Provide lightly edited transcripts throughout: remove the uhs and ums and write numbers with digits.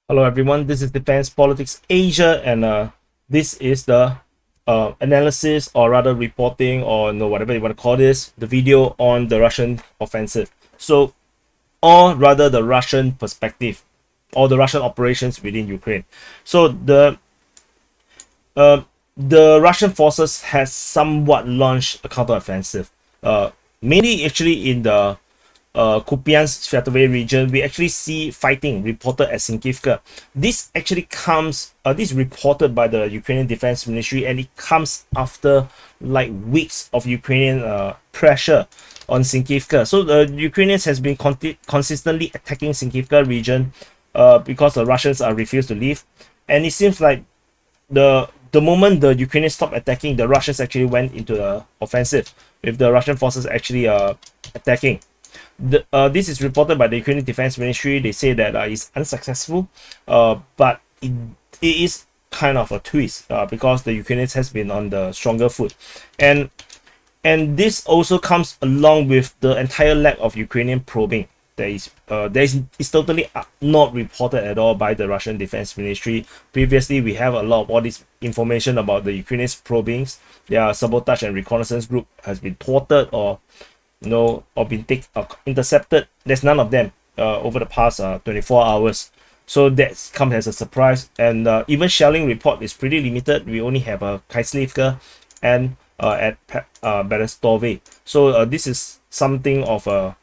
Hello everyone, this is Defense Politics Asia, and this is the analysis, or rather reporting, or whatever you want to call this, the video on the Russian offensive. So, or rather the Russian perspective, or the Russian operations within Ukraine. So uh, the Russian forces has somewhat launched a counteroffensive, mainly actually in the Kupyansk-Svatove region. We actually see fighting reported at Synkivka. This actually comes, this is reported by the Ukrainian Defense Ministry, and it comes after like weeks of Ukrainian pressure on Synkivka. So the Ukrainians has been consistently attacking Synkivka region because the Russians are refused to leave, and it seems like the moment the Ukrainians stopped attacking, the Russians actually went into the offensive, with the Russian forces actually attacking. This is reported by the Ukrainian Defense Ministry. They say that it's unsuccessful, but it is kind of a twist because the Ukrainians has been on the stronger foot, and this also comes along with the entire lack of Ukrainian probing. It's totally not reported at all by the Russian Defense Ministry. Previously, we have a lot of all this information about the Ukrainians probings. Their sabotage and reconnaissance group has been thwarted, or or been intercepted. There's none of them over the past 24 hours. So that comes as a surprise, and even shelling report is pretty limited. We only have a Synkivka and at Battle. So this is something of a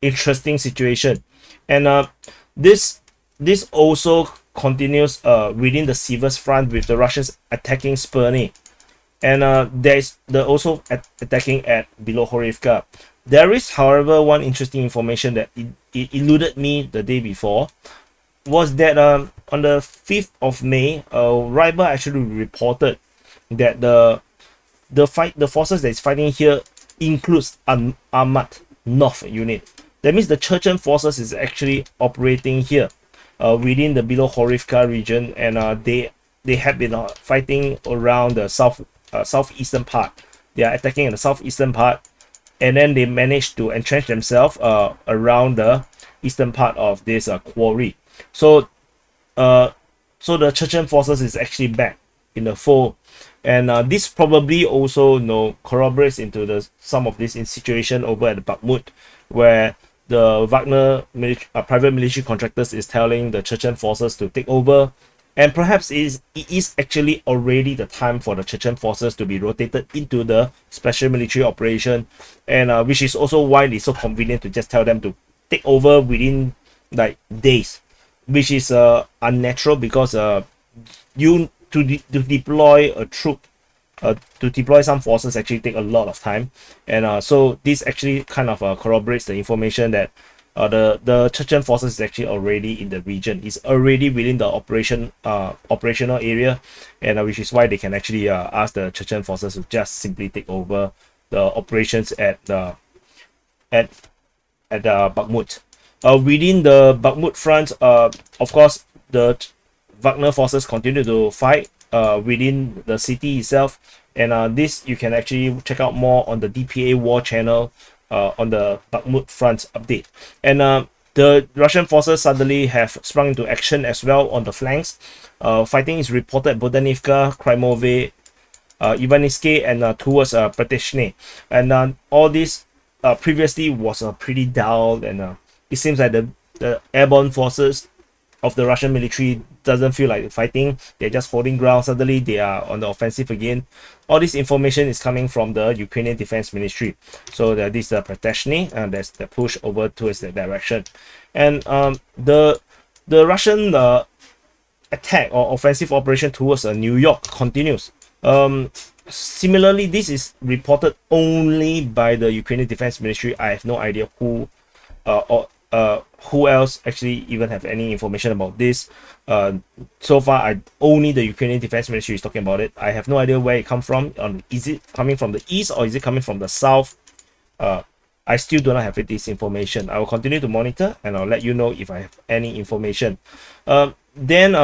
interesting situation, and this also continues within the Sivers front, with the Russians attacking Spurny, and there's the also attacking at Bilohorivka. There is, however, one interesting information that it eluded me the day before, was that on the 5th of May, Riber actually reported that the forces that is fighting here includes an Akhmat North unit. That means the Chechen forces is actually operating here within the Bilohorivka region, and they have been fighting around the southeastern part. They are attacking in the southeastern part, and then they managed to entrench themselves around the eastern part of this quarry. So so the Chechen forces is actually back in the fold, and this probably also corroborates into the some of this in situation over at Bakhmut, where the Wagner private military contractors is telling the Chechen forces to take over, and perhaps it is actually already the time for the Chechen forces to be rotated into the special military operation, and which is also why it's so convenient to just tell them to take over within like days, which is unnatural, because to deploy a troop, to deploy some forces actually take a lot of time, and so this actually kind of corroborates the information that the Chechen forces is actually already in the region. It's already within the operational area, and which is why they can actually ask the Chechen forces to just simply take over the operations at at Bakhmut. Within the Bakhmut front, of course, the Wagner forces continue to fight within the city itself, and this you can actually check out more on the DPA War channel on the Bakhmut front update. And the Russian forces suddenly have sprung into action as well on the flanks. Fighting is reported at Bohdanivka, Khromove, Ivanivske, and towards Predtechyne. And all this previously was pretty dull, and it seems like the airborne forces of the Russian military doesn't feel like fighting. They're just holding ground. Suddenly they are on the offensive again. All this information is coming from the Ukrainian Defense Ministry. So that this is the Predtechyne, and that's the push over towards that direction. And the Russian attack or offensive operation towards Niu-York continues. Similarly, this is reported only by the Ukrainian Defense Ministry. I have no idea who else actually even have any information about this. So far, only the Ukrainian Defense Ministry is talking about it. I have no idea where it comes from. Is it coming from the east, or is it coming from the south? I still do not have this information. I will continue to monitor, and I'll let you know if I have any information. Then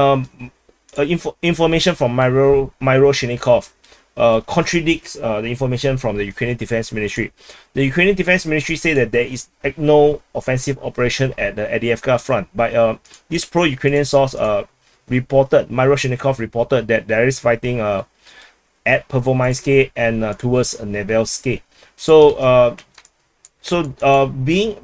information from Myro Shinikov. contradicts the information from the Ukrainian Defense Ministry. The Ukrainian Defense Ministry say that there is no offensive operation at the Avdiivka front, but this pro-Ukrainian source reported, Myroshnikov reported that there is fighting at Pervomaiske and towards Nevske.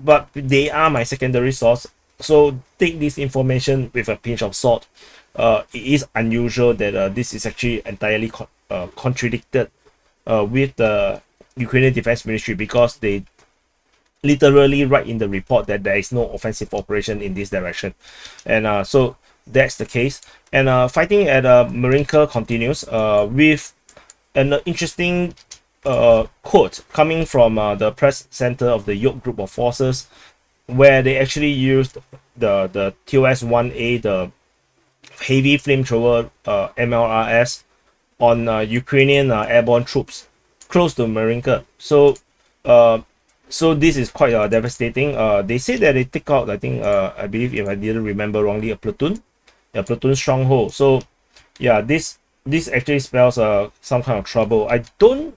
But they are my secondary source, so take this information with a pinch of salt. It is unusual that this is actually entirely contradicted with the Ukrainian Defense Ministry, because they literally write in the report that there is no offensive operation in this direction. And so that's the case. And fighting at Marinka continues with an interesting quote coming from the press center of the York group of forces, where they actually used the TOS-1A, the heavy flamethrower MLRS, on Ukrainian airborne troops close to Marinka. So this is quite devastating. They say that they take out, I think, I believe, if I didn't remember wrongly, a platoon stronghold. So yeah, this actually spells some kind of trouble. I don't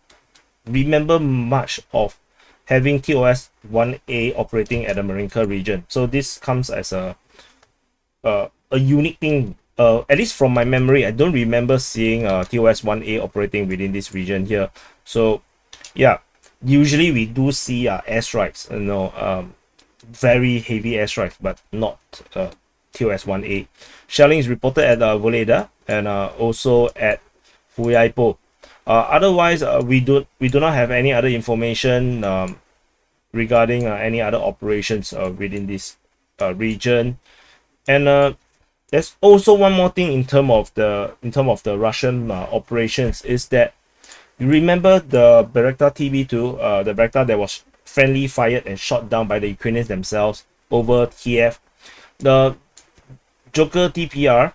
remember much of having TOS-1A operating at the Marinka region, so this comes as a unique thing. At least from my memory, I don't remember seeing TOS-1A operating within this region here. So yeah, usually we do see airstrikes, very heavy airstrikes, but not TOS-1A. Shelling is reported at Voleda and also at Fuyaipo. Otherwise, we do not have any other information regarding any other operations within this region. And there's also one more thing in terms of the Russian operations, is that you remember the Bayraktar TB2, the Bayraktar that was friendly fired and shot down by the Ukrainians themselves over Kiev. The Joker DPR,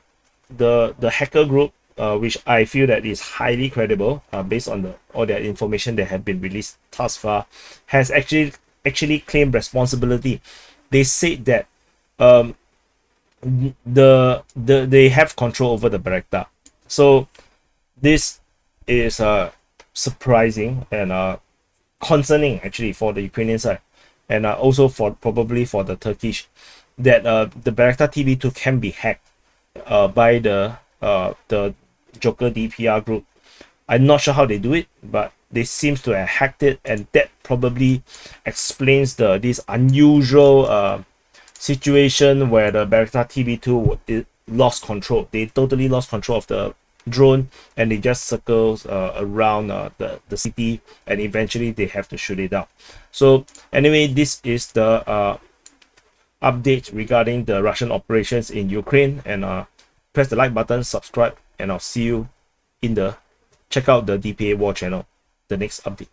the hacker group, which I feel that is highly credible based on all the information that have been released thus far, has actually claimed responsibility. They said that they have control over the Bayraktar. So this is surprising and concerning actually for the Ukrainian side, and also probably for the Turkish, that the Bayraktar TB2 can be hacked by the Joker DPR group. I'm not sure how they do it, but they seem to have hacked it, and that probably explains this unusual situation where the Bayraktar TB2 lost control. They totally lost control of the drone, and they just circles around the city, and eventually they have to shoot it out. So anyway, this is the update regarding the Russian operations in Ukraine. And press the like button, subscribe, and I'll see you in check out the DPA War channel, the next update.